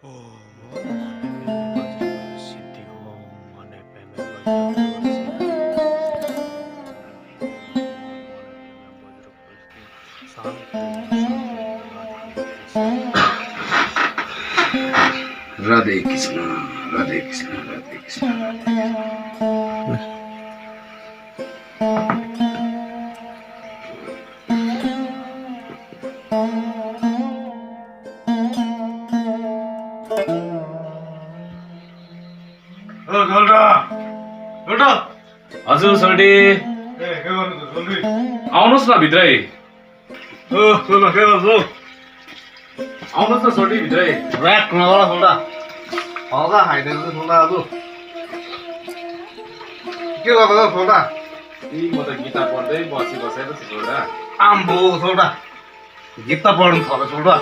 राधे कृष्ण राधे कृष्ण राधे कृष्ण हजुर सोल्टी आउनुहोस् न भित्रै आउनुहोस् न सोल्टी भित्रै ऱ्याक नगर छोडा हल्का खाइदिनु छोडा आज के गर्दा छोडा म त गीता पढ्दै बसेको छु छोडा आम्बो छोडा गीत पढ्नु छ छोडा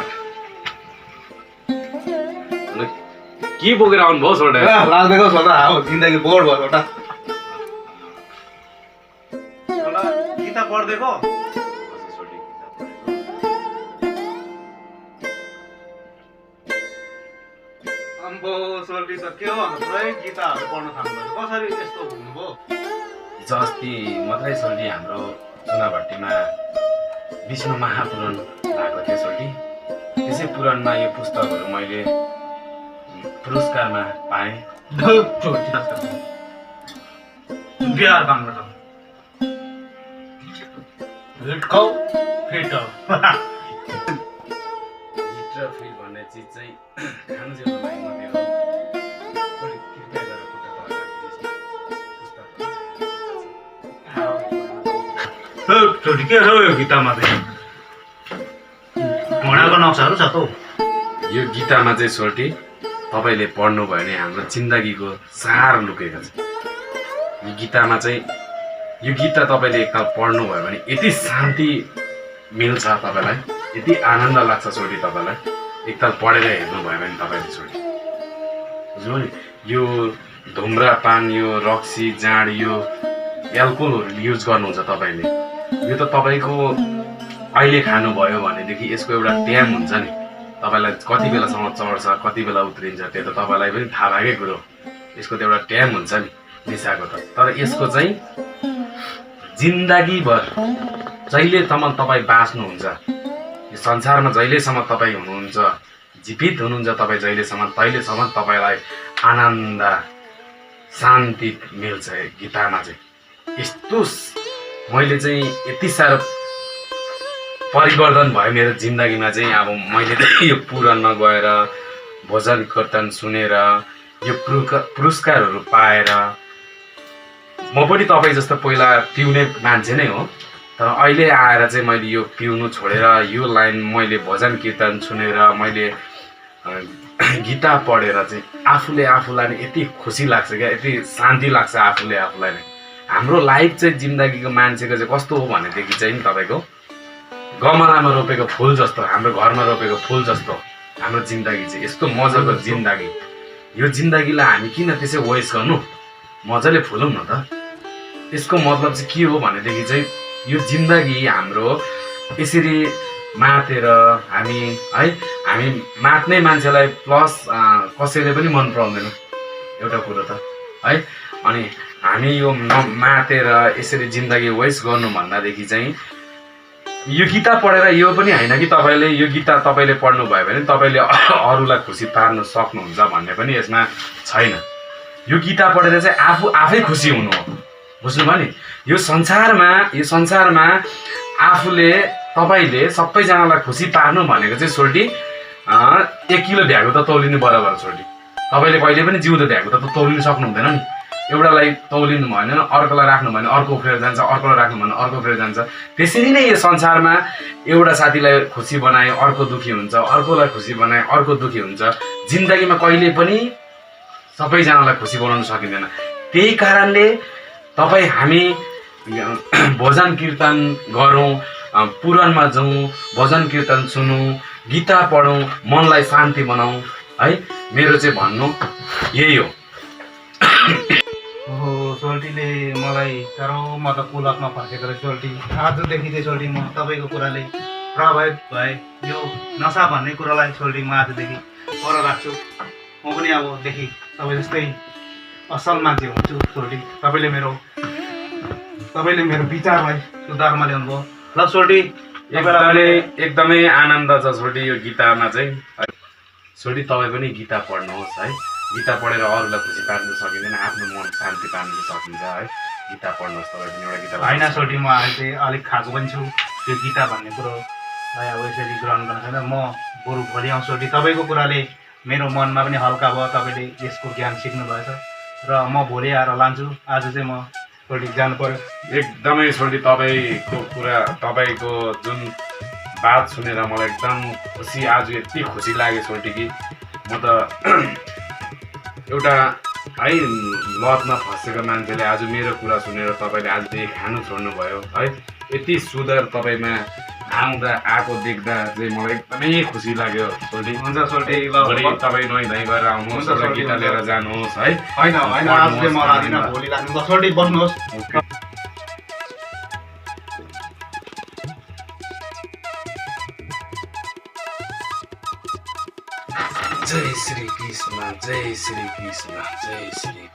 के बोकेर आउनुभयो छोडा लाग्दैको छोडा अब जिन्दगी बोर भयो छोडा गीता पढ्दैको अम्बो सोल्टी त के हो पुरै गीताहरू पढ्न थाल्नुभयो कसरी त्यस्तो हुनुभयो हिजो अस्ति मात्रै सोल्टी हाम्रो चुनाभट्टीमा विष्णु महापुराण भएको थियो सोल्टी त्यसै पुराणमा यो पुस्तकहरू मैले पुरस्कारमा पाएँ बिहार कामबाट हिटकौ फिट हिट र फिट भन्ने चिज चाहिँ खानु जेको लागि मात्रै हो बढी कृपया गरेर खुट्टा तल राखिदिनुहोस् न छोटी के हो यो गीतामा चाहिँ घोडाको नक्साहरू छ त यो गीतामा चाहिँ सोल्टी तपाईँले पढ्नुभयो भने हाम्रो जिन्दगीको सार लुकेको छ यो गीतामा चाहिँ यो गीता तपाईँले एकताल पढ्नुभयो भने यति शान्ति मिल्छ तपाईँलाई यति आनन्द लाग्छ छोडी तपाईँलाई एकताल पढेर हेर्नुभयो भने तपाईँले छोडी बुझ्नु नि यो धुम्रापान यो रक्सी जाँड यो एल्कोहलहरू युज गर्नुहुन्छ तपाईँले यो त तपाईँको अहिले खानुभयो भनेदेखि यसको एउटा ट्याम हुन्छ नि तपाईँलाई कति बेलासम्म चढ्छ कति बेला उत्रिन्छ त्यो त तपाईँलाई पनि थाहा भएकै कुरो यसको त एउटा ट्याम हुन्छ नि निसाको त तर यसको चाहिँ जिन्दगीभर जहिलेसम्म तपाईँ बाँच्नुहुन्छ यो संसारमा जहिलेसम्म तपाईँ हुनुहुन्छ जीवित हुनुहुन्छ तपाईँ जहिलेसम्म तहिलेसम्म तपाईँलाई आनन्द शान्ति मिल्छ गीतामा चाहिँ यस्तो मैले चाहिँ यति साह्रो परिवर्तन भयो मेरो जिन्दगीमा चाहिँ अब मैले यो पुराणमा गएर भजन कीर्तन सुनेर यो पुरस्कारहरू पाएर म पनि तपाईँ जस्तो पहिला पिउने मान्छे नै हो तर अहिले आएर चाहिँ मैले यो पिउनु छोडेर यो लाइन मैले भजन कीर्तन सुनेर मैले गीता पढेर चाहिँ आफूले आफूलाई नै यति खुसी लाग्छ क्या यति शान्ति लाग्छ आफूले आफूलाई नै हाम्रो लाइफ चाहिँ जिन्दगीको मान्छेको चाहिँ कस्तो हो भनेदेखि चाहिँ नि तपाईँको गमलामा रोपेको फुल जस्तो हाम्रो घरमा रोपेको फुल जस्तो हाम्रो जिन्दगी चाहिँ यस्तो मजाको जिन्दगी यो जिन्दगीलाई हामी किन त्यसै वेस्ट गर्नु मजाले फुलौँ न त यसको मतलब चाहिँ के हो भनेदेखि चाहिँ यो जिन्दगी हाम्रो यसरी मातेर हामी है हामी मात्ने मान्छेलाई प्लस कसैले पनि मन पराउँदैन एउटा कुरो त है अनि हामी यो मातेर यसरी जिन्दगी वेस्ट गर्नु भन्दादेखि चाहिँ यो गीता पढेर यो पनि होइन कि तपाईँले यो गीता तपाईँले पढ्नु भयो भने तपाईँले अरूलाई खुसी पार्न सक्नुहुन्छ भन्ने पनि यसमा छैन यो गीता पढेर चाहिँ आफै खुसी हुनु हो बुझ्नुभयो नि यो संसारमा आफूले तपाईँले सबैजनालाई खुसी पार्नु भनेको चाहिँ सोल्टी 1 किलो भ्यागु त तौलिनु बराबर छोडी तपाईँले कहिले पनि जिउँदो भ्यागु त तौलिनु सक्नु हुँदैन नि एउटालाई तौलिनु भएन अर्कोलाई राख्नु भने अर्को उफ्रेर जान्छ अर्कोलाई राख्नु भने अर्को उफ्रेर जान्छ त्यसरी नै यो संसारमा एउटा साथीलाई खुसी बनाए अर्को दुखी हुन्छ अर्कोलाई खुसी बनाए अर्को दुखी हुन्छ जिन्दगीमा कहिले पनि सबैजनालाई खुसी बनाउन सकिँदैन त्यही कारणले तपाईँ हामी भजन कीर्तन गरौँ पुराणमा जाउँ भजन कीर्तन सुनौँ गीता पढौँ मनलाई शान्ति बनाऊ है मेरो चाहिँ भन्नु यही हो सोल्टीले मलाई साह्रो म त पुलकमा फर्केको रहेँ सोल्टी आजदेखि चाहिँ सोल्टी म तपाईँको कुराले प्रभावित भए यो नसा भन्ने कुरालाई सोल्टी म आजदेखि पर राख्छु म पनि अबदेखि तपाईँ जस्तै असल मान्छे हुन्छु सोल्टी। तपाईँले मेरो विचारलाई सुधारमा ल्याउनुभयो। ल सोल्टी एकदमै आनन्द छ छोडी यो गीतामा चाहिँ। छोडी तपाईँ पनि गीता पढ्नुहोस् है। गीता पढेर अरूलाई खुसी पार्न सकिँदैन, आफ्नो मन शान्ति पार्न सकिन्छ है। गीता पढ्नुहोस् तपाईँ पनि एउटा गीता। होइन सोल्टी, म अहिले चाहिँ अलिक खाएको पनि छु। त्यो गीता भन्ने कुरोलाई अब यसरी ग्रहण गर्न छैन। म बरु भोलि आउँछु सोल्टी। तपाईँको कुराले मेरो मनमा पनि हल्का भयो, तपाईँले यसको ज्ञान सिक्नु भएछ र म भोलि आएर लान्छु। आज चाहिँ म सोल्टी जानु पर्यो। एकदमै छोडी तपाईँको कुरा, तपाईँको जुन बात सुनेर मलाई एकदम खुसी, आज यति खुसी लाग्यो छोडी कि म त एउटा है लतमा फँसेको मान्छेले आज मेरो कुरा सुनेर तपाईँले आजदेखि खानु छोड्नुभयो है। यति सुधार तपाईँमा आएको देख्दा चाहिँ मलाई एकदमै खुसी लाग्यो सोल्टी। हुन्छ सोल्टी, भोलि तपाईँ नुहाइ धुवाइ गरेर आउनुहोस् र गीता लिएर जानुहोस् है। होइन आज चाहिँ म लादिनँ, भोलि लाग्नु। ल सोल्टी बस्नुहोस्। जय श्री कृष्ण, जय श्री कृष्ण, जय श्री